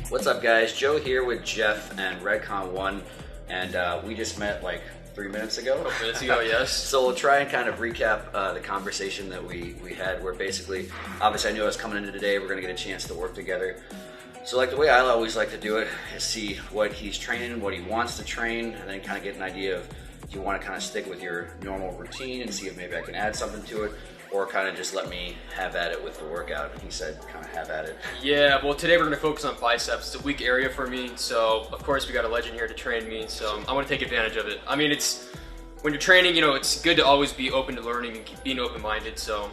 What's up, guys? Joe here with Jeff and Redcon 1, and we just met like 3 minutes ago. Yes. So we'll try and kind of recap the conversation that we had, where basically, obviously I knew I was coming into today, we're going to get a chance to work together. So like the way I always like to do it is see what he's training, what he wants to train, and then kind of get an idea of, do you want to kind of stick with your normal routine and see if maybe I can add something to it, or kind of just let me have at it with the workout. He said kind of have at it. Yeah, well today we're going to focus on biceps. It's a weak area for me, so of course we got a legend here to train me, so I want to take advantage of it. I mean, it's when you're training, you know, it's good to always be open to learning and keep being open-minded, so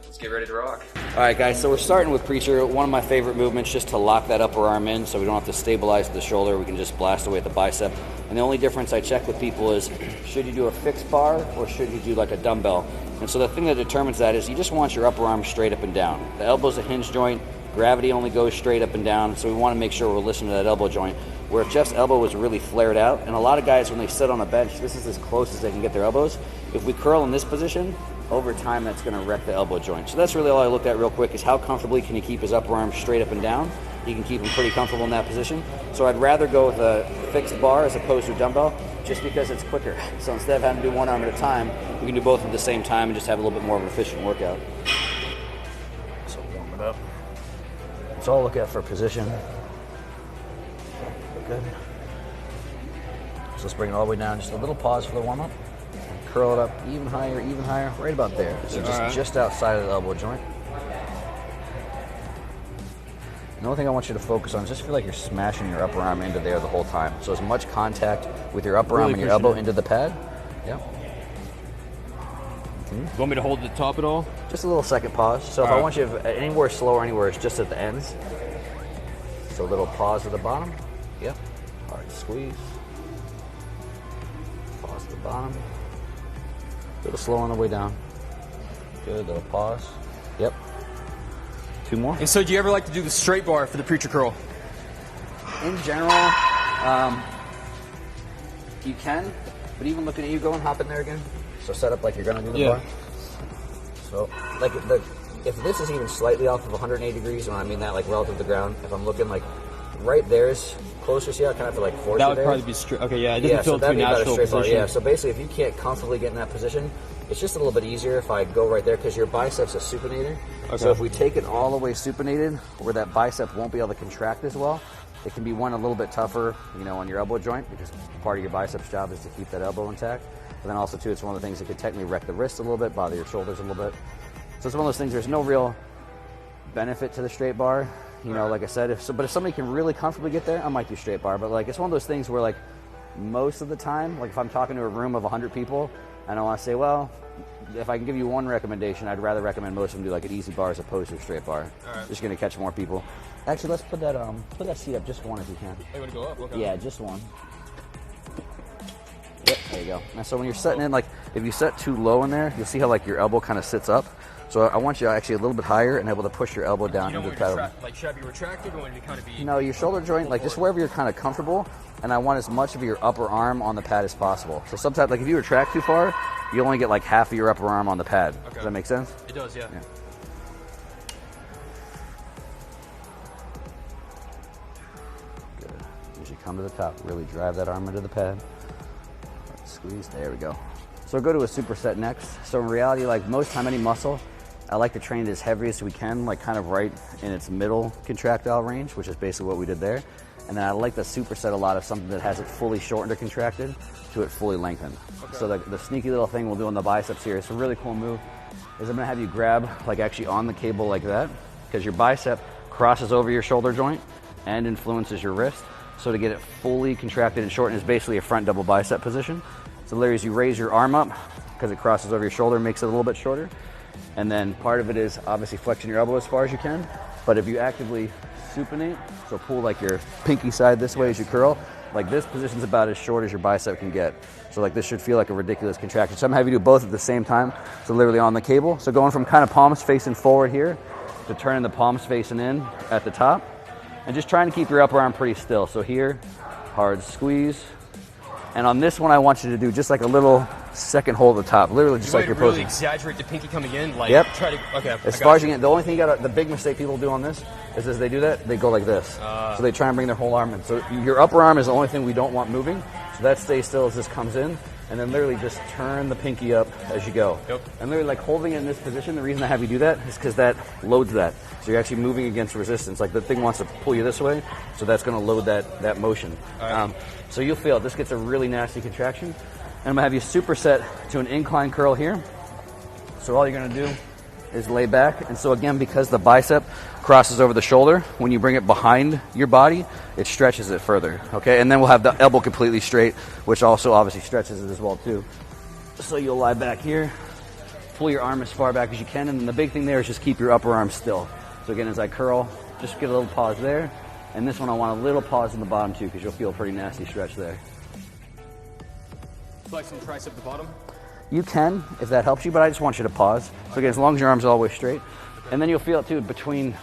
let's get ready to rock. All right, guys, so we're starting with preacher. One of my favorite movements, just to lock that upper arm in so we don't have to stabilize the shoulder. We can just blast away at the bicep. And the only difference I check with people is, should you do a fixed bar or should you do like a dumbbell? And so the thing that determines that is you just want your upper arm straight up and down. The elbow's a hinge joint. Gravity only goes straight up and down, so we want to make sure we're listening to that elbow joint. Where if Jeff's elbow was really flared out, and a lot of guys when they sit on a bench, this is as close as they can get their elbows. If we curl in this position, over time that's going to wreck the elbow joint. So that's really all I looked at real quick, is how comfortably can he keep his upper arm straight up and down. You can keep him pretty comfortable in that position. So I'd rather go with a fixed bar as opposed to a dumbbell, just because it's quicker. So instead of having to do one arm at a time, we can do both at the same time and just have a little bit more of an efficient workout. So warm it up. That's all I look at for position. Good. So let's bring it all the way down. Just a little pause for the warm-up. Curl it up even higher, right about there. So just outside of the elbow joint. The only thing I want you to focus on is just feel like you're smashing your upper arm into there the whole time. So as much contact with your upper arm and your elbow into the pad. Yeah. You want me to hold the top at all? Just a little second pause. So if I want you to, anywhere slow or anywhere, it's just at the ends. So a little pause at the bottom. Yep. Hard squeeze. Pause at the bottom. A little slow on the way down. Good, little pause. Yep. 2 more. And so do you ever like to do the straight bar for the preacher curl? In general, you can, but even looking at you going, hop in there again. So set up like you're gonna do the bar. So like if this is even slightly off of 180 degrees, and I mean that like relative to the ground, if I'm looking like right there's closer, see how I kind of feel like force that would there? probably be straight. Okay, yeah, it doesn't feel so too natural position. Yeah, so basically if you can't comfortably get in that position, it's just a little bit easier if I go right there, because your biceps are supinated. Okay. So if we take it all the way supinated, where that bicep won't be able to contract as well, it can be a little bit tougher, you know, on your elbow joint, because part of your biceps job is to keep that elbow intact. But then also too, it's one of the things that could technically wreck the wrist a little bit, bother your shoulders a little bit. So it's one of those things, there's no real benefit to the straight bar. You know, like I said, but if somebody can really comfortably get there, I might do straight bar. But like, it's one of those things where like most of the time, like if I'm talking to a room of 100 people and I want to say, well, if I can give you one recommendation, I'd rather recommend most of them do like an easy bar as opposed to a straight bar. Just going to catch more people. Actually, let's put that seat up just one if you can. Hey, want to go up? Okay. Yeah, just one. Yep, there you go. And so when you're setting in, like if you set too low in there, you'll see how like your elbow kind of sits up. So I want you actually a little bit higher and able to push your elbow down into the pedal. Like should I be retracted or want it to kind of be? No, your shoulder joint, like just wherever you're kind of comfortable, and I want as much of your upper arm on the pad as possible. So sometimes, like if you retract too far, you only get like half of your upper arm on the pad. Okay. Does that make sense? It does, yeah. Good. As you come to the top, really drive that arm into the pad. Squeeze, there we go. So go to a superset next. So in reality, like most time any muscle, I like to train it as heavy as we can, like kind of right in its middle contractile range, which is basically what we did there. And then I like to superset a lot of something that has it fully shortened or contracted to it fully lengthened. Okay. So the sneaky little thing we'll do on the biceps here, it's a really cool move, is I'm gonna have you grab like actually on the cable like that, because your bicep crosses over your shoulder joint and influences your wrist. So to get it fully contracted and shortened is basically a front double bicep position. So literally as you raise your arm up, because it crosses over your shoulder, makes it a little bit shorter. And then part of it is obviously flexing your elbow as far as you can. But if you actively supinate, so pull like your pinky side this way as you curl, like this position's about as short as your bicep can get. So like this should feel like a ridiculous contraction. So I'm having you do both at the same time. So literally on the cable. So going from kind of palms facing forward here to turning the palms facing in at the top. And just trying to keep your upper arm pretty still. So here, hard squeeze. And on this one, I want you to do just like a little second hole at the top, literally just like you you're really posing. exaggerate the pinky coming in, like Yep. try to. Okay. As far as you can. The only thing the big mistake people do on this is as they do that, they go like this. So they try and bring their whole arm in. So your upper arm is the only thing we don't want moving. So that stays still as this comes in, and then literally just turn the pinky up as you go. Yep. And literally like holding it in this position, the reason I have you do that is because that loads that. So you're actually moving against resistance. Like the thing wants to pull you this way, so that's going to load that motion. Right. So you'll feel it. This gets a really nasty contraction. And I'm going to have you superset to an incline curl here. So all you're going to do is lay back. And so again, because the bicep crosses over the shoulder, when you bring it behind your body, it stretches it further, okay? And then we'll have the elbow completely straight, which also obviously stretches it as well too. So you'll lie back here, pull your arm as far back as you can, and then the big thing there is just keep your upper arm still. So again, as I curl, just get a little pause there. And this one I want a little pause in the bottom too, because you'll feel a pretty nasty stretch there. Flex and tricep at the bottom. You can, if that helps you, but I just want you to pause. So again, as long as your arms are all the way straight. And then you'll feel it too between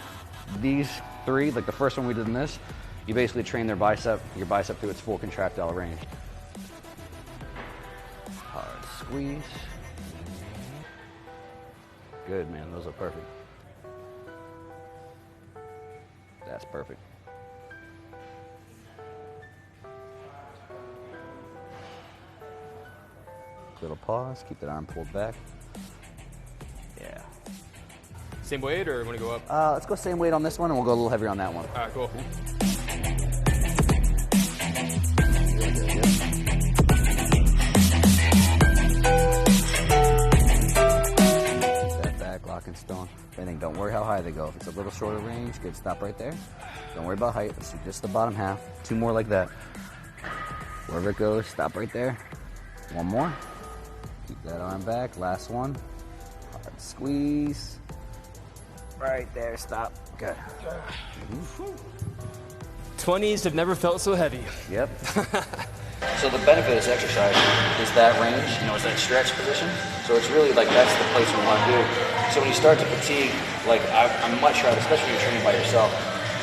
these three, like the first one we did in this, you basically train your bicep through its full contractile range. Hard squeeze. Good, man, those are perfect. That's perfect. Little pause, keep that arm pulled back. Yeah. Same weight, or want to go up? Let's go same weight on this one, and we'll go a little heavier on that one. All right, cool. Step back, lock and stone. Anything, don't worry how high they go. If it's a little shorter range, good, stop right there. Don't worry about height, let's do just the bottom half. Two more like that. Wherever it goes, stop right there. One more. Keep that arm back. Last one. Hard squeeze. Right there. Stop. Good. 20s have never felt so heavy. Yep. So the benefit of this exercise is that range, is that stretch position. So it's really like that's the place we want to do. So when you start to fatigue, like I'm much rather, especially when you're training by yourself,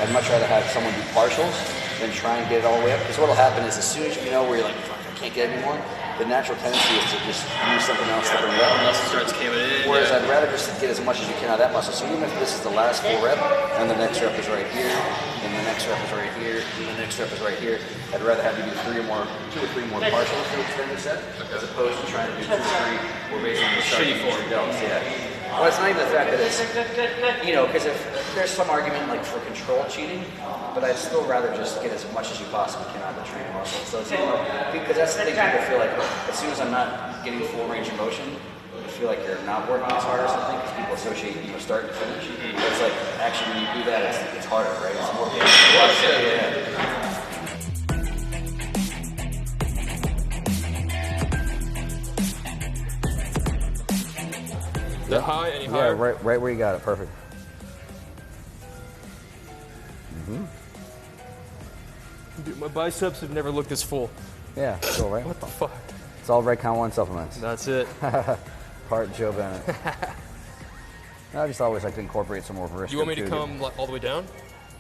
I'd much rather have someone do partials than try and get it all the way up. Because what'll happen is as soon as you know where you're like, fuck, I can't get anymore, the natural tendency is to just use something else to bring it up. Unless it starts coming in. Whereas I'd rather just get as much as you can out of that muscle. So even if this is the last full rep, and the next rep is right here, and the next rep is right here, and the next rep is right here, I'd rather have you do two or three more partials to extend your set, as opposed to trying to do 2 or 3 or basically starting to use your delts. Yeah. Well, it's not even the fact that it's, because if there's some argument like for control cheating, but I'd still rather just get as much as you possibly can out of the training muscle. So it's because that's the thing people feel like, as soon as I'm not getting full range of motion, I feel like you're not working as hard or something, because people associate start to finish. But it's like, actually when you do that, it's harder, right? It's more painful. Yeah. That high, any higher? Yeah, right where you got it. Perfect. Dude, my biceps have never looked this full. Yeah, cool, right? What the fuck? It's all Red Count 1 supplements. That's it. Part Joe Bennett. I just always like to incorporate some more Do you want me to come all the way down?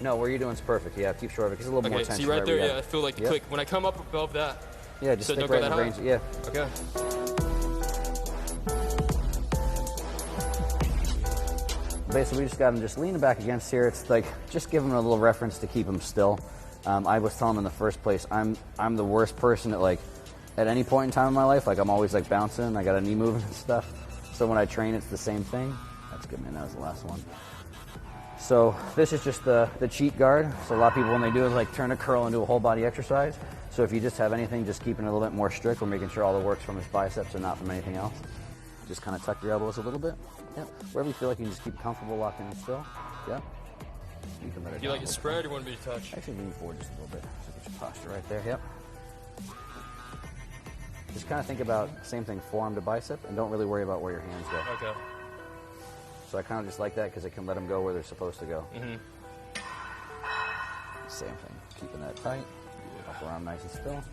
No, where you're doing is perfect. Yeah, keep short of it. Because a little more Okay, tension. see right there? where we Yeah, I feel like Yep. click. When I come up above that. Yeah, just So stick don't go right in that the range. high? Yeah. Okay. Basically, we just got him just leaning back against here. It's like, just give him a little reference to keep him still. I was telling him in the first place, I'm the worst person at any point in time in my life. Like, I'm always like bouncing. I got a knee moving and stuff. So when I train, it's the same thing. That's good, man. That was the last one. So this is just the cheat guard. So a lot of people, when they do it, like turn a curl into a whole body exercise. So if you just have anything, just keeping it a little bit more strict. We're making sure all the work's from his biceps and not from anything else. Just kind of tuck your elbows a little bit. Yep. Wherever you feel like you can just keep comfortable locking in still. Yep. You can let it Do you down like it a spread, or little you want me to touch? bit. Actually, lean forward just a little bit. So get your posture right there. Yep. Just kind of think about same thing, forearm to bicep, and don't really worry about where your hands go. Okay. So I kind of just like that because it can let them go where they're supposed to go. Same thing, keeping that tight. Upper arm nice and still.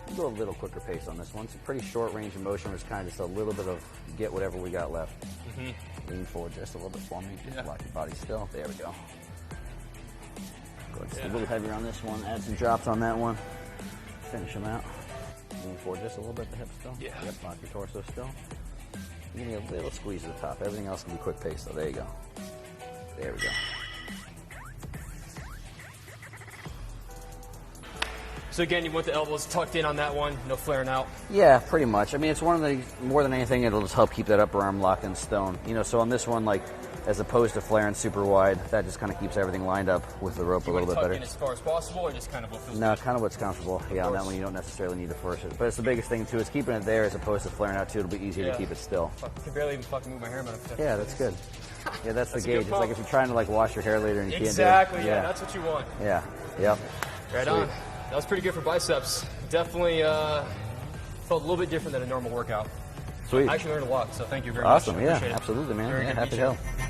We'll go a little quicker pace on this one. It's a pretty short range of motion, which is kind of just a little bit of get whatever we got left. Lean forward just a little bit for me. Yeah. Lock your body still. There we go. Go just a little heavier on this one. Add some drops on that one. Finish them out. Lean forward just a little bit, the hip still. Yeah. Yep, lock your torso still. Give me a little squeeze at the top. Everything else can be quick pace, so there you go. There we go. So again, you want the elbows tucked in on that one, no flaring out. Yeah, pretty much. I mean, it's one of the, more than anything, it'll just help keep that upper arm locked in stone. You know, so on this one, like, as opposed to flaring super wide, that just kind of keeps everything lined up with the rope a little bit Tuck better. in as far as possible, or just kind of what feels No, good? kind of what's comfortable. Yeah, on that course. one you don't necessarily need to force it. But it's the biggest thing too, is keeping it there as opposed to flaring out too. It'll be easier to Yeah. keep it still. Fuck, I can barely even fucking move my hair. Yeah, that's good. Yeah, that's the That's a good gauge. It's like pump. if you're trying to like wash your hair later and you Exactly, can't do it. yeah, that's what you want. Yeah, yep. Right Sweet. on. That was pretty good for biceps. Definitely felt a little bit different than a normal workout. Sweet. I actually learned a lot, so thank you very Awesome, much. yeah, Appreciate it. absolutely, man. Very Yeah, good happy to meet you. help.